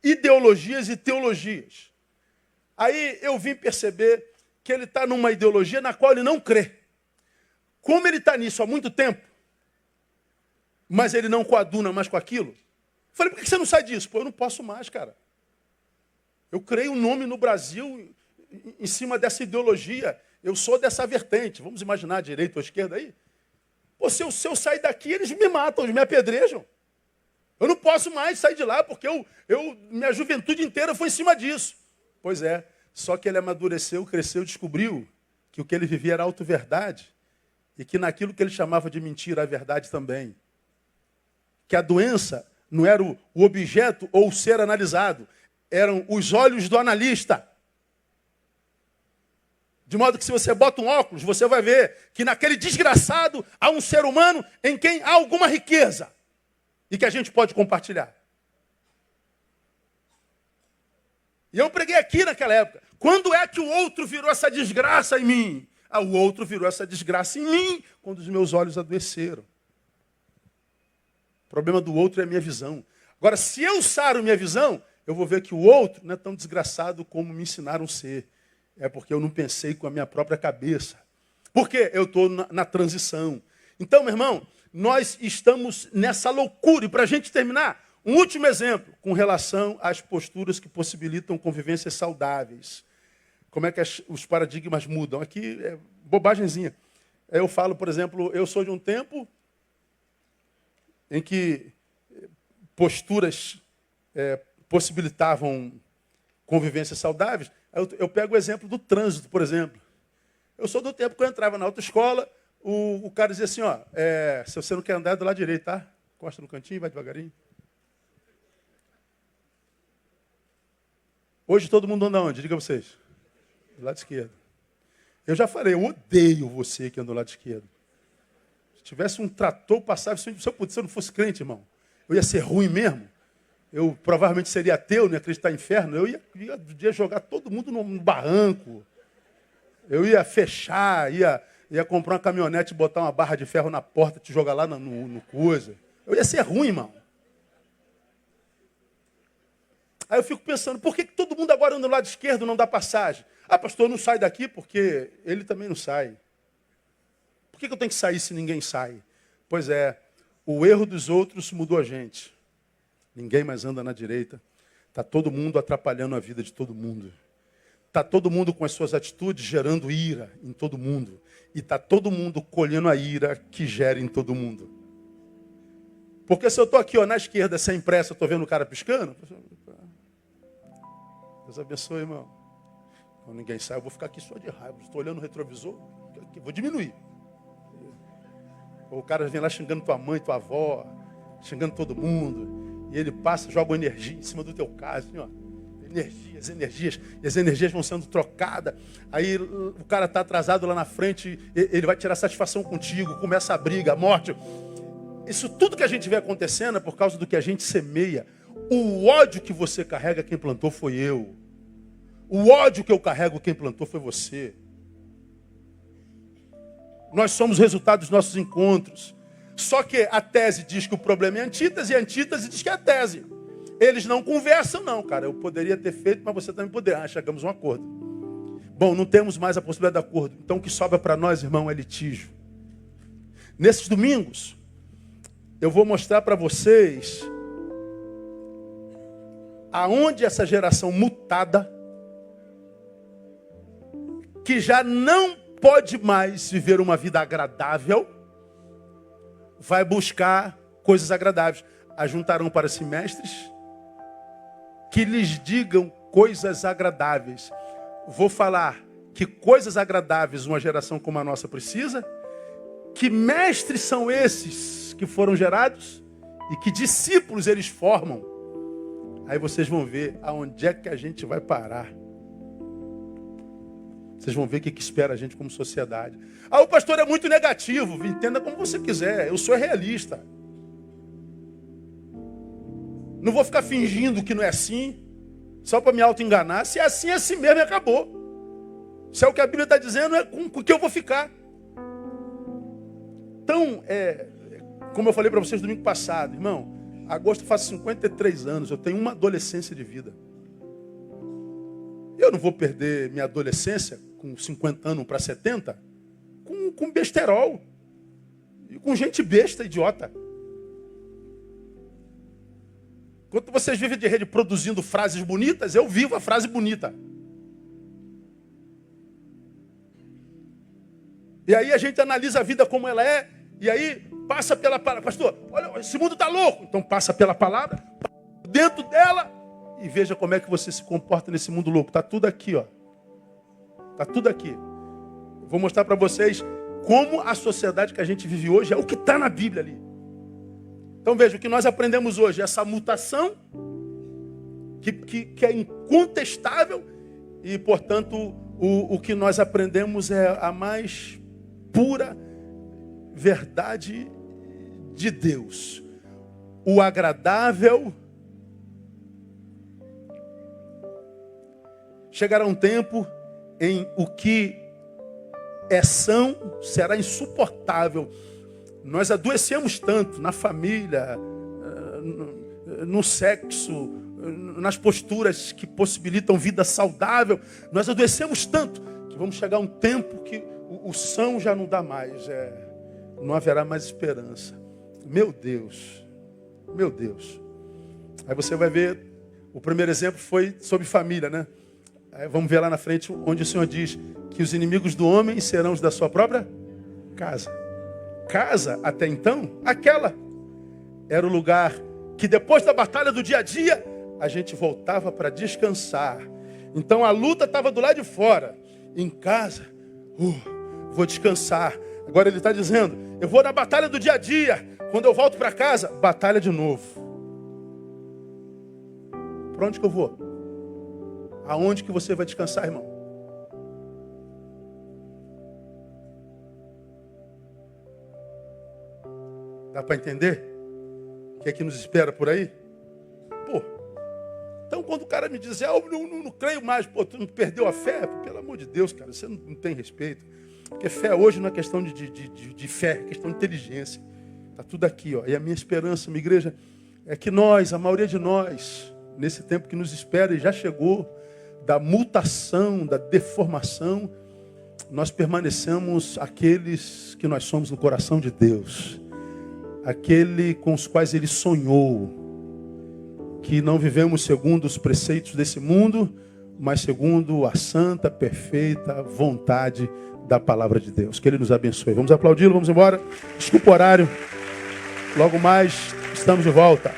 ideologias e teologias. Aí eu vim perceber que ele está numa ideologia na qual ele não crê. Como ele está nisso há muito tempo, mas ele não coaduna mais com aquilo, falei, por que você não sai disso? Pô, eu não posso mais, cara. Eu criei um nome no Brasil em cima dessa ideologia. Eu sou dessa vertente. Vamos imaginar direita ou esquerda aí? Pô, se eu sair daqui, eles me matam, eles me apedrejam. Eu não posso mais sair de lá, porque minha juventude inteira foi em cima disso. Pois é, só que ele amadureceu, cresceu, descobriu que o que ele vivia era auto-verdade e que naquilo que ele chamava de mentira, a verdade também. Que a doença não era o objeto ou o ser analisado, eram os olhos do analista. De modo que se você bota um óculos, você vai ver que naquele desgraçado há um ser humano em quem há alguma riqueza. E que a gente pode compartilhar. E eu preguei aqui naquela época. Quando é que o outro virou essa desgraça em mim? O outro virou essa desgraça em mim quando os meus olhos adoeceram. O problema do outro é a minha visão. Agora, se eu saro minha visão, eu vou ver que o outro não é tão desgraçado como me ensinaram a ser. É porque eu não pensei com a minha própria cabeça. Por quê? Eu estou na transição. Então, meu irmão, nós estamos nessa loucura. E para a gente terminar, um último exemplo com relação às posturas que possibilitam convivências saudáveis. Como é que os paradigmas mudam? Aqui é bobagemzinha. Eu falo, por exemplo, eu sou de um tempo em que posturas possibilitavam convivências saudáveis. Eu pego o exemplo do trânsito, por exemplo. Eu sou do tempo que eu entrava na autoescola, o cara dizia assim, se você não quer andar, é do lado direito, tá? Encosta no cantinho, vai devagarinho. Hoje todo mundo anda onde? Diga vocês. Do lado esquerdo. Eu já falei, eu odeio você que anda do lado esquerdo. Se tivesse um trator, passava, se eu não fosse crente, irmão, eu ia ser ruim mesmo. Eu provavelmente seria ateu, não ia acreditar em inferno. Eu ia jogar todo mundo no barranco. Eu ia fechar, ia ia comprar uma caminhonete, botar uma barra de ferro na porta, te jogar lá no coisa. Eu ia ser ruim, irmão. Aí eu fico pensando, por que todo mundo agora anda do lado esquerdo, não dá passagem? Ah, pastor, não sai daqui porque ele também não sai. Por que eu tenho que sair se ninguém sai? Pois é, o erro dos outros mudou a gente. Ninguém mais anda na direita. Está todo mundo atrapalhando a vida de todo mundo. Está todo mundo com as suas atitudes gerando ira em todo mundo. E está todo mundo colhendo a ira que gera em todo mundo. Porque se eu estou aqui na esquerda, sem pressa, estou vendo o cara piscando. Deus abençoe, irmão. Quando ninguém sai, eu vou ficar aqui só de raiva. Estou olhando o retrovisor, vou diminuir. O cara vem lá xingando tua mãe, tua avó, xingando todo mundo. E ele passa, joga uma energia em cima do teu caso. Assim, ó. Energias. E as energias vão sendo trocadas. Aí o cara está atrasado lá na frente, ele vai tirar satisfação contigo, começa a briga, a morte. Isso tudo que a gente vê acontecendo é por causa do que a gente semeia. O ódio que você carrega, quem plantou foi eu. O ódio que eu carrego, quem plantou foi você. Nós somos resultado dos nossos encontros. Só que a tese diz que o problema é a antítese, e a antítese diz que é a tese. Eles não conversam, não, cara. Eu poderia ter feito, mas você também poderia. Ah, chegamos a um acordo. Bom, não temos mais a possibilidade de acordo. Então o que sobra para nós, irmão, é litígio. Nesses domingos, eu vou mostrar para vocês aonde essa geração mutada, que já não pode mais viver uma vida agradável, vai buscar coisas agradáveis. Ajuntarão para si mestres que lhes digam coisas agradáveis. Vou falar que coisas agradáveis uma geração como a nossa precisa. Que mestres são esses que foram gerados e que discípulos eles formam. Aí vocês vão ver aonde é que a gente vai parar. Vocês vão ver o que espera a gente como sociedade. Ah, o pastor é muito negativo. Entenda como você quiser. Eu sou realista. Não vou ficar fingindo que não é assim, só para me auto-enganar. Se é assim mesmo e acabou. Se é o que a Bíblia está dizendo, é com o que eu vou ficar. Então, como eu falei para vocês domingo passado, irmão, agosto faz 53 anos, eu tenho uma adolescência de vida. Eu não vou perder minha adolescência com 50 anos para 70 com besterol e com gente besta, idiota. Enquanto vocês vivem de rede produzindo frases bonitas, eu vivo a frase bonita. E aí a gente analisa a vida como ela é, e aí passa pela palavra. Pastor, olha, esse mundo está louco. Então passa pela palavra, dentro dela, e veja como é que você se comporta nesse mundo louco. Está tudo aqui, ó. Está tudo aqui. Vou mostrar para vocês como a sociedade que a gente vive hoje é o que está na Bíblia ali. Então veja, o que nós aprendemos hoje, essa mutação, que é incontestável, e portanto o que nós aprendemos é a mais pura verdade de Deus. O agradável. Chegará um tempo em o que é são será insuportável. Nós adoecemos tanto na família, no sexo, nas posturas que possibilitam vida saudável. Nós adoecemos tanto que vamos chegar a um tempo que o são já não dá mais. Não haverá mais esperança. Meu Deus. Meu Deus. Aí você vai ver, o primeiro exemplo foi sobre família, né? Aí vamos ver lá na frente onde o Senhor diz que os inimigos do homem serão os da sua própria casa. Casa, até então, aquela era o lugar que depois da batalha do dia a dia, a gente voltava para descansar. Então a luta estava do lado de fora. Em casa, vou descansar. Agora ele está dizendo, eu vou na batalha do dia a dia. Quando eu volto para casa, batalha de novo. Para onde que eu vou? Aonde que você vai descansar, irmão? Dá para entender? O que é que nos espera por aí? Pô, então quando o cara me diz, eu não creio mais, pô, tu não perdeu a fé? Pelo amor de Deus, cara, você não tem respeito. Porque fé hoje não é questão de fé, é questão de inteligência. Está tudo aqui, ó. E a minha esperança, minha igreja, é que nós, a maioria de nós, nesse tempo que nos espera e já chegou, da mutação, da deformação, nós permanecemos aqueles que nós somos no coração de Deus. Aquele com os quais Ele sonhou. Que não vivemos segundo os preceitos desse mundo, mas segundo a santa, perfeita vontade da palavra de Deus. Que Ele nos abençoe. Vamos aplaudi-lo, vamos embora. Desculpa o horário. Logo mais estamos de volta.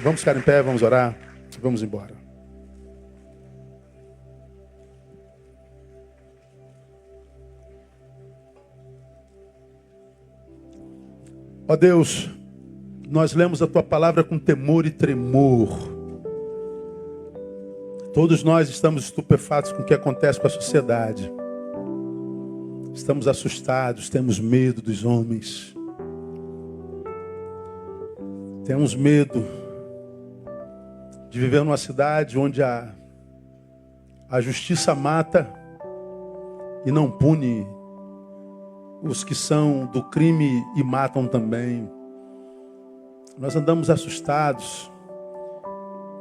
Vamos ficar em pé, vamos orar. Vamos embora. Ó Deus, nós lemos a Tua palavra com temor e tremor. Todos nós estamos estupefatos com o que acontece com a sociedade. Estamos assustados, temos medo dos homens. Temos medo de viver numa cidade onde a justiça mata e não pune os que são do crime e matam também. Nós andamos assustados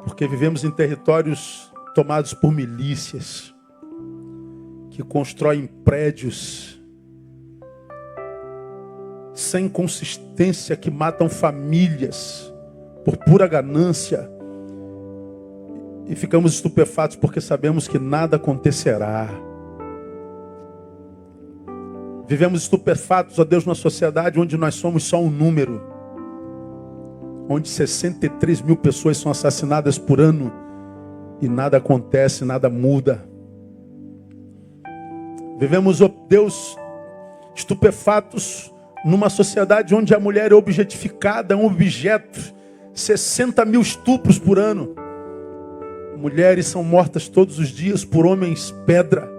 porque vivemos em territórios tomados por milícias que constroem prédios sem consistência, que matam famílias por pura ganância. E ficamos estupefatos porque sabemos que nada acontecerá. Vivemos estupefatos, ó Deus, numa sociedade onde nós somos só um número. Onde 63 mil pessoas são assassinadas por ano e nada acontece, nada muda. Vivemos, ó Deus, estupefatos numa sociedade onde a mulher é objetificada, é um objeto. 60 mil estupros por ano. Mulheres são mortas todos os dias por homens pedra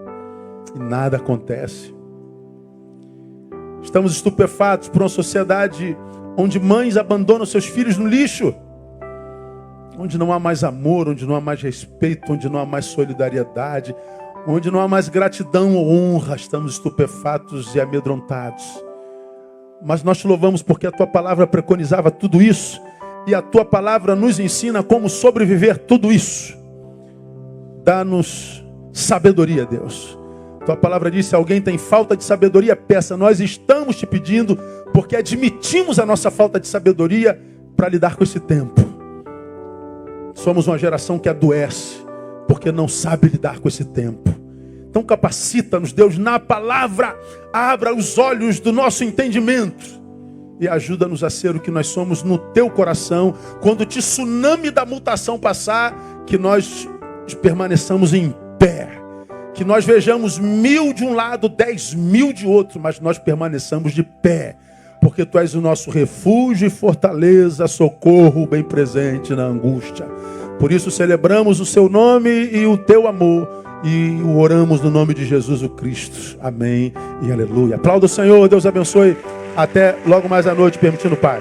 e nada acontece. Estamos estupefatos por uma sociedade onde mães abandonam seus filhos no lixo, onde não há mais amor, onde não há mais respeito, onde não há mais solidariedade, onde não há mais gratidão ou honra. Estamos estupefatos e amedrontados. Mas nós te louvamos porque a tua palavra preconizava tudo isso e a tua palavra nos ensina como sobreviver tudo isso. Dá-nos sabedoria, Deus. Tua palavra diz: se alguém tem falta de sabedoria, peça. Nós estamos te pedindo porque admitimos a nossa falta de sabedoria para lidar com esse tempo. Somos uma geração que adoece porque não sabe lidar com esse tempo. Então capacita-nos, Deus, na palavra. Abra os olhos do nosso entendimento e ajuda-nos a ser o que nós somos no teu coração. Quando o tsunami da mutação passar, que nós permaneçamos em pé. Que nós vejamos 1000 de um lado, 10.000 de outro, mas nós permaneçamos de pé. Porque tu és o nosso refúgio e fortaleza, socorro bem presente na angústia. Por isso celebramos o seu nome e o teu amor. E o oramos no nome de Jesus o Cristo. Amém e aleluia. Aplauda o Senhor, Deus abençoe. Até logo mais à noite, permitindo o Pai.